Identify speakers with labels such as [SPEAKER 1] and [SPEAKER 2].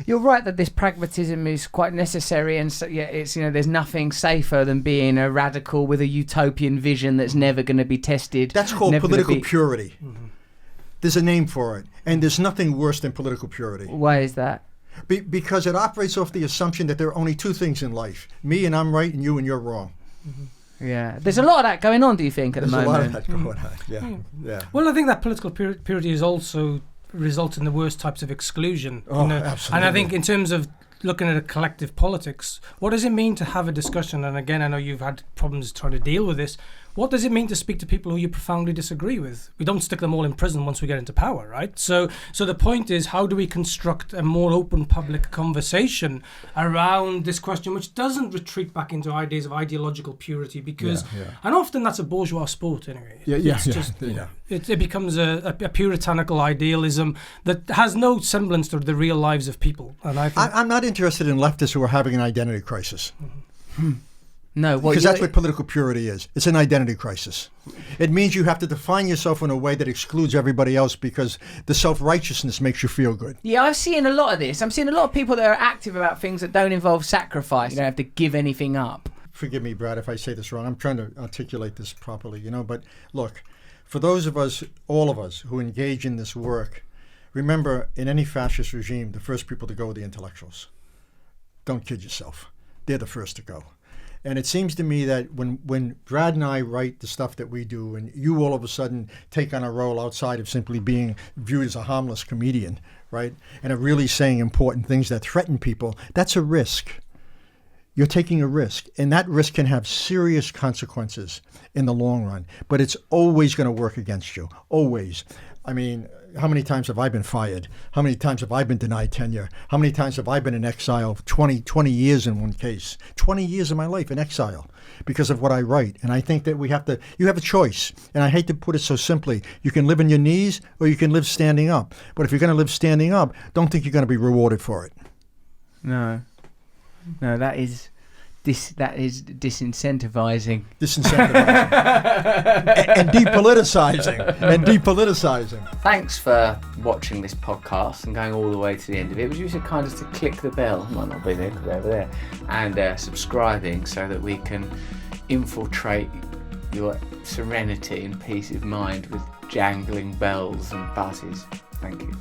[SPEAKER 1] You're right that this pragmatism is quite necessary, and so, yeah, it's there's nothing safer than being a radical with a utopian vision that's never going to be tested.
[SPEAKER 2] That's called political purity. Mm-hmm. There's a name for it, and there's nothing worse than political purity.
[SPEAKER 1] Why is that?
[SPEAKER 2] Because it operates off the assumption that there are only two things in life: me and I'm right, and you and you're wrong.
[SPEAKER 1] Mm-hmm. Yeah, there's a lot of that going on. Do you think at the moment?
[SPEAKER 2] There's a lot of that going on. Yeah, yeah.
[SPEAKER 3] Well, I think that political purity is also result in the worst types of exclusion.
[SPEAKER 2] Absolutely.
[SPEAKER 3] And I think in terms of looking at a collective politics, what does it mean to have a discussion? And again, I know you've had problems trying to deal with this. What does it mean to speak to people who you profoundly disagree with? We don't stick them all in prison once we get into power, right? So the point is, how do we construct a more open public conversation around this question, which doesn't retreat back into ideas of ideological purity? Because, and often that's a bourgeois sport anyway. It becomes a puritanical idealism that has no semblance to the real lives of people. And
[SPEAKER 2] I'm not interested in leftists who are having an identity crisis.
[SPEAKER 1] Mm-hmm. No,
[SPEAKER 2] because that's what political purity is. It's an identity crisis. It means you have to define yourself in a way that excludes everybody else because the self-righteousness makes you feel good.
[SPEAKER 1] Yeah, I'm seeing a lot of this. I'm seeing a lot of people that are active about things that don't involve sacrifice. You don't have to give anything up.
[SPEAKER 2] Forgive me, Brad, if I say this wrong. I'm trying to articulate this properly, But look, for those of us, all of us, who engage in this work, remember, in any fascist regime, the first people to go are the intellectuals. Don't kid yourself. They're the first to go. And it seems to me that when Brad and I write the stuff that we do, and you all of a sudden take on a role outside of simply being viewed as a harmless comedian, right, and are really saying important things that threaten people, that's a risk. You're taking a risk, and that risk can have serious consequences in the long run. But it's always going to work against you, always. I mean, how many times have I been fired? How many times have I been denied tenure? How many times have I been in exile? 20 years in one case. 20 years of my life in exile because of what I write. And I think that you have a choice. And I hate to put it so simply. You can live on your knees or you can live standing up. But if you're going to live standing up, don't think you're going to be rewarded for it.
[SPEAKER 1] No, that is disincentivizing.
[SPEAKER 2] And depoliticizing.
[SPEAKER 1] Thanks for watching this podcast and going all the way to the end of it. Would you so kind as to click the bell? It might not be there, could be over there. And subscribing so that we can infiltrate your serenity and peace of mind with jangling bells and buzzes. Thank you.